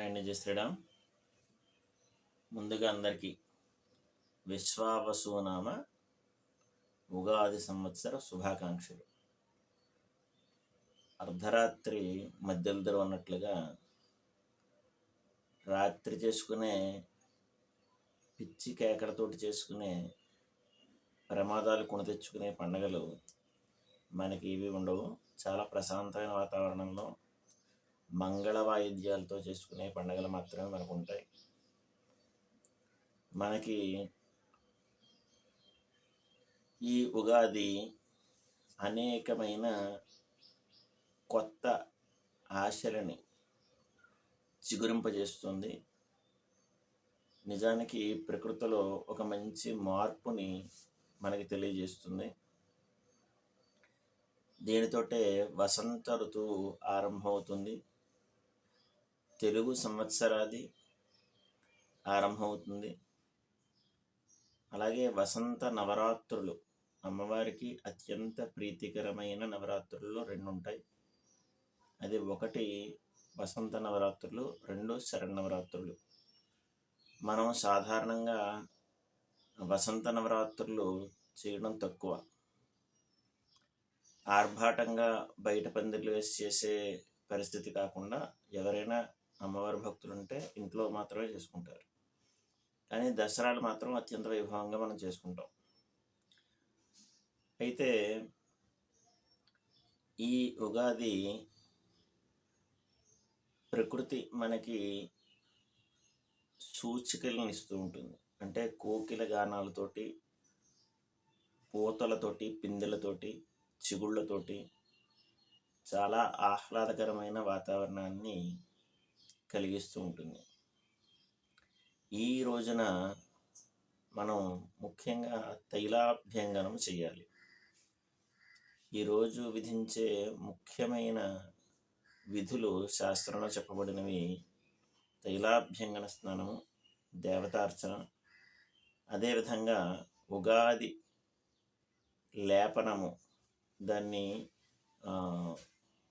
And జై శ్రీరామ్. ముందుగా అందరికీ విశ్వావసునామ ఉగాది సంవత్సర శుభాకాంక్షలు. అర్ధరాత్రి మధ్యలో అన్నట్లుగా రాత్రి చేసుకునే పిచ్చి కేకలతోటి చేసుకునే ప్రమాదాలు కొని తెచ్చుకునే పండుగలు మనకి ఇవి ఉండవు. చాలా ప్రశాంతమైన వాతావరణంలో మంగళ వాయిద్యాలతో చేసుకునే పండుగలు మాత్రమే మనకు ఉంటాయి. మనకి ఈ ఉగాది అనేకమైన కొత్త ఆశలని చిగురింపజేస్తుంది. నిజానికి ప్రకృతిలో ఒక మంచి మార్పుని మనకి తెలియజేస్తుంది. దీనితోటే వసంత ఋతువు ఆరంభమవుతుంది. తెలుగు సంవత్సరాది ఆరంభమవుతుంది. అలాగే వసంత నవరాత్రులు, అమ్మవారికి అత్యంత ప్రీతికరమైన నవరాత్రుల్లో 2 ఉంటాయి. అది ఒకటి వసంత నవరాత్రులు, 2 శరన్నవరాత్రులు. మనం సాధారణంగా వసంత నవరాత్రులు చేయడం తక్కువ. ఆర్భాటంగా బయట పందిర్లు వేసి చేసే పరిస్థితి కాకుండా ఎవరైనా అమ్మవారి భక్తులు ఉంటే ఇంట్లో మాత్రమే చేసుకుంటారు. కానీ దసరాలు మాత్రం అత్యంత వైభవంగా మనం చేసుకుంటాం. అయితే ఈ ఉగాది ప్రకృతి మనకి సూచికలను ఇస్తూ ఉంటుంది. అంటే కోకిల గానాలతోటి, పూతలతోటి, పిందెలతోటి, చిగుళ్ళతోటి చాలా ఆహ్లాదకరమైన వాతావరణాన్ని కలిగిస్తూ ఉంటుంది. ఈ రోజున మనం ముఖ్యంగా తైలాభ్యంగనం చేయాలి. ఈరోజు విధించే ముఖ్యమైన విధులు శాస్త్రంలో చెప్పబడినవి తైలాభ్యంగన స్నానము, దేవతార్చన, అదేవిధంగా ఉగాది లేపనము. దాన్ని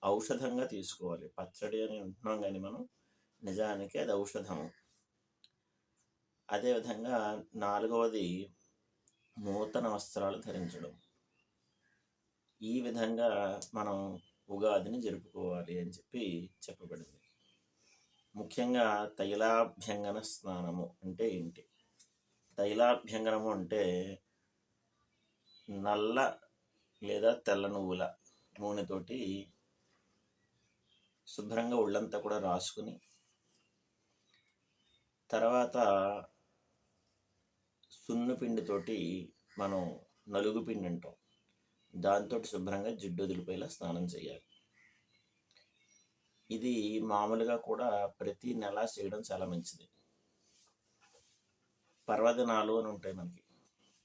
ఔషధంగా తీసుకోవాలి. పచ్చడి అని ఉంటున్నాం కానీ మనం నిజానికి అది ఔషధము. అదేవిధంగా 4వది నూతన వస్త్రాలు ధరించడం. ఈ విధంగా మనం ఉగాదిని జరుపుకోవాలి అని చెప్పబడింది. ముఖ్యంగా తైలాభ్యంగన స్నానము అంటే ఏంటి? తైలాభ్యంగనము అంటే నల్ల లేదా తెల్ల నువ్వుల నూనెతోటి శుభ్రంగా ఒళ్ళంతా కూడా రాసుకుని, తర్వాత సున్నుపిండితోటి మనం నలుగు పిండి అంటాం, దాంతో శుభ్రంగా జిడ్డు వదిలిపోయేలా స్నానం చేయాలి. ఇది మామూలుగా కూడా ప్రతి నెల చేయడం చాలా మంచిది. పర్వదినాలు అని ఉంటాయి మనకి,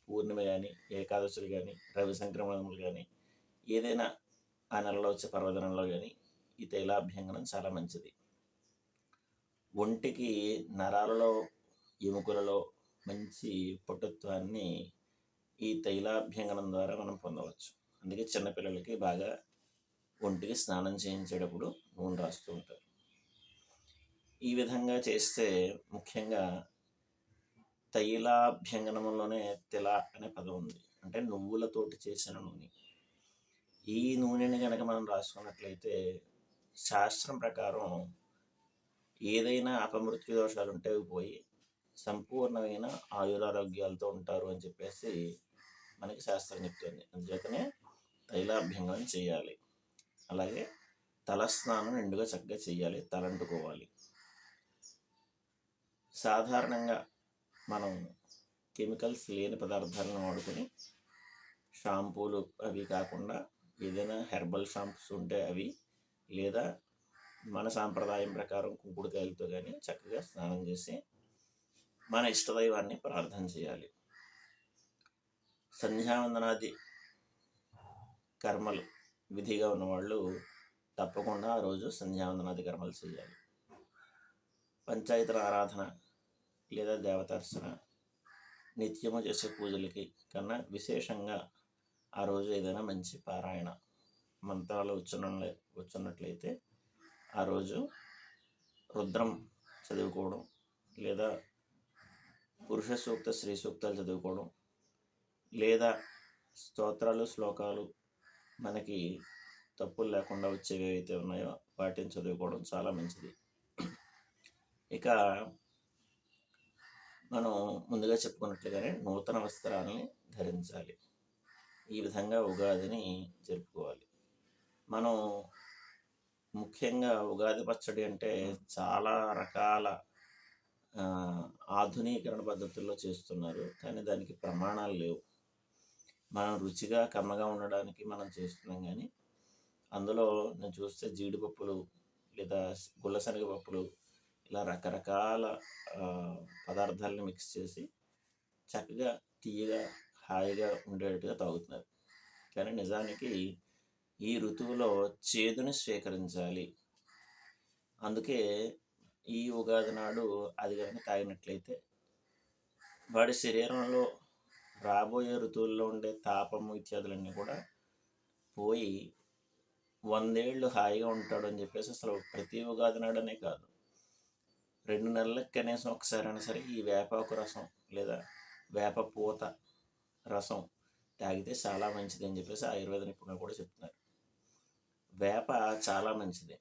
పూర్ణిమ కానీ, ఏకాదశులు కానీ, రవి సంక్రమణములు కానీ, ఏదైనా ఆ నెలలో వచ్చే పర్వదినంలో కానీ ఈ తైలాభ్యంగనం చాలా మంచిది. ఒంటికి నరాలలో, ఎముకలలో మంచి పటుత్వాన్ని ఈ తైలాభ్యంగనం ద్వారా మనం పొందవచ్చు. అందుకే చిన్నపిల్లలకి బాగా ఒంటికి స్నానం చేయించేటప్పుడు నూనె రాస్తూ ఉంటారు. ఈ విధంగా చేస్తే ముఖ్యంగా తైలాభ్యంగనంలోనే తెల అనే పదం ఉంది. అంటే నువ్వులతోటి చేసిన నూనె. ఈ నూనెని కనుక మనం రాసుకున్నట్లయితే శాస్త్రం ప్రకారం ఏదైనా అపమృత్యు దోషాలు ఉంటే పోయి సంపూర్ణమైన ఆయురారోగ్యాలతో ఉంటారు అని చెప్పేసి మనకి శాస్త్రం చెప్తుంది. అందుచేతనే తైలాభ్యంగనం చేయాలి. అలాగే తలస్నానం నిండుగా చక్కగా చేయాలి, తలంటుకోవాలి. సాధారణంగా మనం కెమికల్స్ లేని పదార్థాలను వాడుకొని షాంపూలు అవి కాకుండా ఏదైనా హెర్బల్ షాంపూస్ ఉంటే అవి, లేదా మన సాంప్రదాయం ప్రకారం కుంకుడుకాయలతో కానీ చక్కగా స్నానం చేసి మన ఇష్టదైవాన్ని ప్రార్థన చేయాలి. సంధ్యావందనాది కర్మలు విధిగా ఉన్నవాళ్ళు తప్పకుండా ఆ రోజు సంధ్యావందనాది కర్మలు చేయాలి. పంచాయతన ఆరాధన లేదా దేవతార్చన నిత్యము చేసే పూజలకి కన్నా విశేషంగా ఆ రోజు ఏదైనా మంచి పారాయణ మంత్రాలు వచ్చున్నట్లయితే ఆ రోజు రుద్రం చదువుకోవడం, లేదా పురుష సూక్త స్త్రీ సూక్తాలు చదువుకోవడం, లేదా స్తోత్రాలు శ్లోకాలు మనకి తప్పులు లేకుండా వచ్చేవి ఏవైతే ఉన్నాయో వాటిని చదువుకోవడం చాలా మంచిది. ఇక మనం ముందుగా చెప్పుకున్నట్లుగానే నూతన వస్త్రాలని ధరించాలి. ఈ విధంగా ఉగాదిని జరుపుకోవాలి. మనం ముఖ్యంగా ఉగాది పచ్చడి అంటే చాలా రకాల ఆధునీకరణ పద్ధతుల్లో చేస్తున్నారు, కానీ దానికి ప్రమాణాలు లేవు. మనం రుచిగా కమ్మగా ఉండడానికి మనం చేస్తున్నాం, కానీ అందులో నేను చూస్తే జీడిపప్పులు లేదా గుల్లశనగ పప్పులు ఇలా రకరకాల పదార్థాలను మిక్స్ చేసి చక్కగా తీయగా హాయిగా ఉండేట్టుగా తాగుతున్నారు. కానీ నిజానికి ఈ ఋతువులో చేదుని స్వీకరించాలి. అందుకే ఈ ఉగాది నాడు అది కనుక తాగినట్లయితే వాడి శరీరంలో రాబోయే ఋతువుల్లో ఉండే తాపము ఇత్యాదులన్నీ కూడా పోయి 100 ఏళ్ళు హాయిగా ఉంటాడు అని చెప్పేసి అసలు ప్రతి ఉగాది నాడనే కాదు, 2 నెలలకు కనీసం ఒకసారైనా సరే ఈ వేపాకు రసం లేదా వేప పూత రసం తాగితే చాలా మంచిది అని చెప్పేసి ఆయుర్వేద నిపుణులు కూడా చెప్తున్నారు. వేప చాలా మంచిది.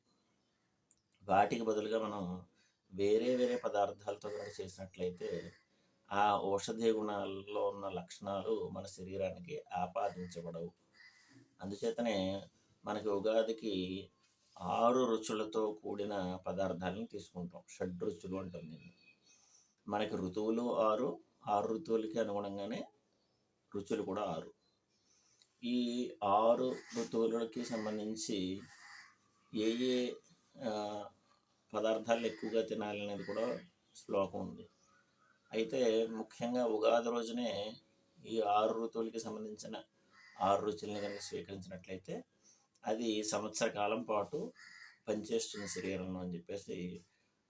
వాటికి బదులుగా మనం వేరే వేరే పదార్థాలతో కనుక చేసినట్లయితే ఆ ఔషధీయ గుణాల్లో ఉన్న లక్షణాలు మన శరీరానికి ఆపాదించబడవు. అందుచేతనే మనకి ఉగాదికి 6 రుచులతో కూడిన పదార్థాలను తీసుకుంటాం. షడ్రుచులు అంటాం దీన్ని. మనకి ఋతువులు 6 ఋతువులకి అనుగుణంగానే రుచులు కూడా 6. ఈ 6 ఋతువులకి సంబంధించి ఏ ఏ పదార్థాలు ఎక్కువగా తినాలి అనేది కూడా శ్లోకం ఉంది. అయితే ముఖ్యంగా ఉగాది రోజునే ఈ 6 ఋతువులకి సంబంధించిన 6 రుచుల్ని కనుక స్వీకరించినట్లయితే అది సంవత్సర కాలం పాటు పనిచేస్తుంది శరీరంలో అని చెప్పేసి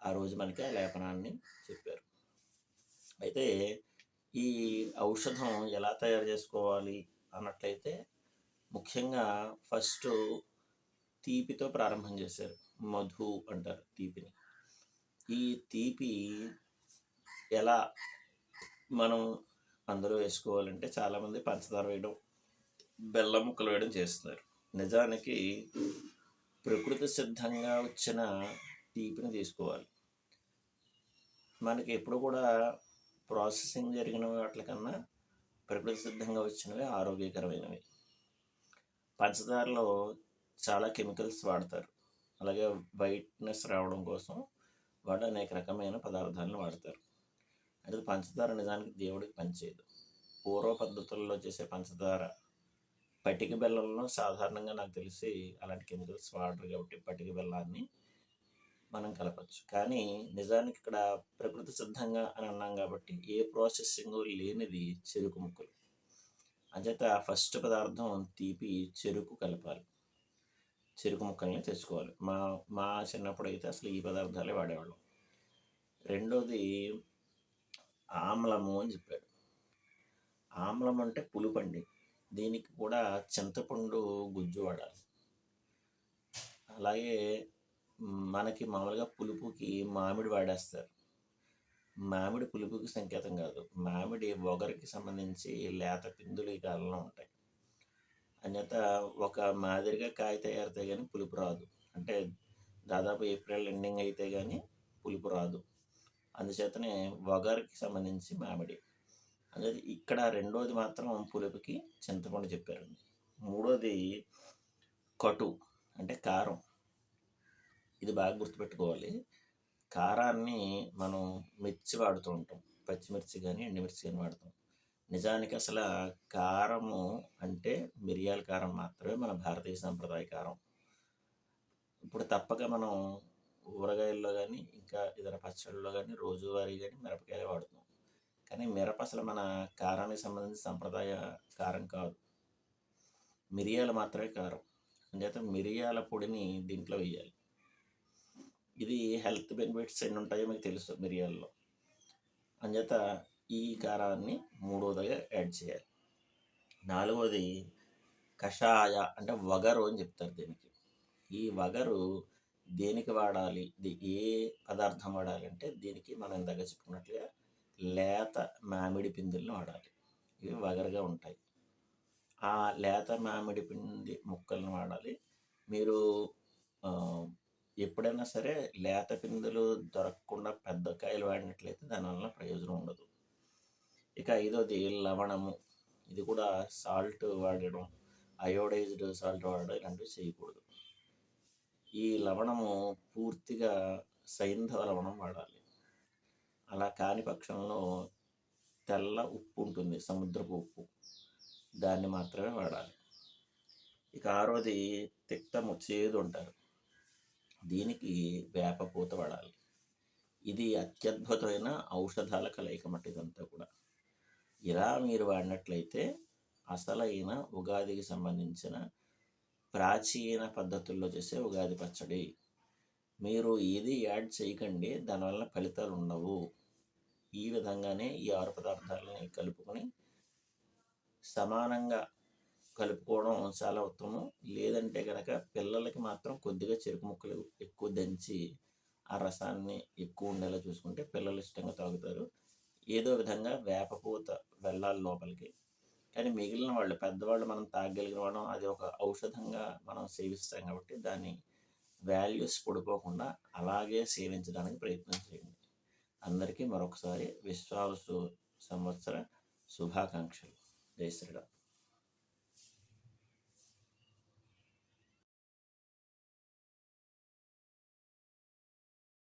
ఆ రోజు మనకి ఆ లేపనాన్ని చెప్పారు. అయితే ఈ ఔషధం ఎలా తయారు చేసుకోవాలి అన్నట్లయితే ముఖ్యంగా ఫస్ట్ తీపితో ప్రారంభం చేశారు. మధు అంటారు తీపిని. ఈ తీపి ఎలా మనం అందులో వేసుకోవాలంటే చాలామంది పంచదార వేయడం, బెల్లం ముక్కలు వేయడం చేస్తున్నారు. నిజానికి ప్రకృతి సిద్ధంగా వచ్చిన తీపిని తీసుకోవాలి. మనకి ఎప్పుడు కూడా ప్రాసెసింగ్ జరిగిన వాటికన్నా ప్రకృతి సిద్ధంగా వచ్చినవి ఆరోగ్యకరమైనవి. పంచదారలో చాలా కెమికల్స్ వాడతారు, అలాగే వైట్నెస్ రావడం కోసం వాడు అనేక రకమైన పదార్థాలను వాడతారు. అయితే పంచదార నిజానికి దేవుడికి పనిచేయదు. పూర్వ పద్ధతుల్లో చేసే పంచదార, పటిక బెల్లంలో సాధారణంగా నాకు తెలిసి అలాంటి కెమికల్స్ వాడరు కాబట్టి పటిక బెల్లాన్ని మనం కలపచ్చు. కానీ నిజానికి ఇక్కడ ప్రకృతి సిద్ధంగా అని అన్నాం కాబట్టి ఏ ప్రాసెసింగ్ లేనిది చెరుకు ముక్కలు. అంచేత ఫస్ట్ పదార్థం తీపి చెరుకు కలపాలి. చెరుకు ముక్కల్ని తెచ్చుకోవాలి. మా చిన్నప్పుడు అయితే అసలు ఈ పదార్థాలే వాడేవాళ్ళం. రెండోది ఆమ్లము అని చెప్పాడు. ఆమ్లం అంటే పులుపండి. దీనికి కూడా చింతపండు గుజ్జు వాడాలి. అలాగే మనకి మామూలుగా పులుపుకి మామిడి వాడేస్తారు. మామిడి పులుపుకి సంకేతం కాదు, మామిడి ఒగరికి సంబంధించి లేత పిందులు ఈ కాలంలో ఉంటాయి. అన్యత ఒక మాదిరిగా కాయ తయారైతే కానీ పులుపు రాదు. అంటే దాదాపు ఏప్రిల్ ఎండింగ్ అయితే కానీ పులుపు రాదు. అందుచేతనే ఒగరికి సంబంధించి మామిడి అనేది. ఇక్కడ రెండోది మాత్రం పులుపుకి చింతపండు చెప్పారండి. మూడోది కటు అంటే కారం. ఇది బాగా గుర్తుపెట్టుకోవాలి. కారాన్ని మనం మిర్చి వాడుతూ ఉంటాం, పచ్చిమిర్చి కానీ ఎండుమిర్చి కానీ వాడతాం. నిజానికి అసలు కారము అంటే మిరియాల కారం మాత్రమే మన భారతీయ సంప్రదాయ కారం. ఇప్పుడు తప్పక మనం ఊరగాయల్లో కానీ ఇంకా ఇతర పచ్చళ్ళలో కానీ రోజువారీ కానీ మిరపకాయలు వాడుతున్నాం. కానీ మిరప అసలు మన కారానికి సంబంధించిన సంప్రదాయ కారం కాదు, మిరియాలు మాత్రమే కారం. అందుచేత మిరియాల పొడిని దీంట్లో వేయాలి. ఇది హెల్త్ బెనిఫిట్స్ ఎన్ని ఉంటాయో మీకు తెలుసు మిరియాల్లో. అందుచేత ఈ కారాన్ని మూడోదిగా యాడ్ చేయాలి. నాలుగోది కషాయ అంటే వగరు అని చెప్తారు దీనికి. ఈ వగరు దేనికి వాడాలి, ఏ పదార్థం వాడాలి అంటే దీనికి మనం ఇందాక చెప్పుకున్నట్లుగా లేత మామిడి పిందులను వాడాలి. ఇవి వగరుగా ఉంటాయి. ఆ లేత మామిడి పిండి ముక్కలను వాడాలి. మీరు ఎప్పుడైనా సరే లేత పిందులు దొరకకుండా పెద్ద కాయలు వాడినట్లయితే దానివల్ల ప్రయోజనం ఉండదు. ఇక ఐదోది లవణము. ఇది కూడా సాల్ట్ వాడడం, అయోడైజ్డ్ సాల్ట్ వాడడం ఇలాంటివి చేయకూడదు. ఈ లవణము పూర్తిగా సైంధవ లవణం వాడాలి. అలా కాని పక్షంలో తెల్ల ఉప్పు ఉంటుంది, సముద్రపు ఉప్పు, దాన్ని మాత్రమే వాడాలి. ఇక ఆరోది తిక్తము, చేదు అంటారు. దీనికి వేపపూత వాడాలి. ఇది అత్యద్భుతమైన ఔషధాల కలయిక మట్టి ఇదంతా కూడా. ఇలా మీరు వాడినట్లయితే అసలైన ఉగాదికి సంబంధించిన ప్రాచీన పద్ధతుల్లో చేసే ఉగాది పచ్చడి. మీరు ఏది యాడ్ చేయకండి, దానివల్ల ఫలితాలు ఉండవు. ఈ విధంగానే ఈ 6 పదార్థాలని కలుపుకొని సమానంగా కలుపుకోవడం చాలా ఉత్తమం. లేదంటే కనుక పిల్లలకి మాత్రం కొద్దిగా చెరుకు ముక్కలు ఎక్కువ దంచి ఆ రసాన్ని ఎక్కువ ఉండేలా చూసుకుంటే పిల్లలు ఇష్టంగా తాగుతారు. ఏదో విధంగా వేపపూత వెళ్ళాలి లోపలికి. కానీ మిగిలిన వాళ్ళు, పెద్దవాళ్ళు మనం తాగగలిగిన వాళ్ళం, అది ఒక ఔషధంగా మనం సేవిస్తాం కాబట్టి దాని వాల్యూస్ పడిపోకుండా అలాగే సేవించడానికి ప్రయత్నం చేయండి. అందరికీ మరొకసారి విశ్వావసు సంవత్సర శుభాకాంక్షలు. జై శ్రీరామ్.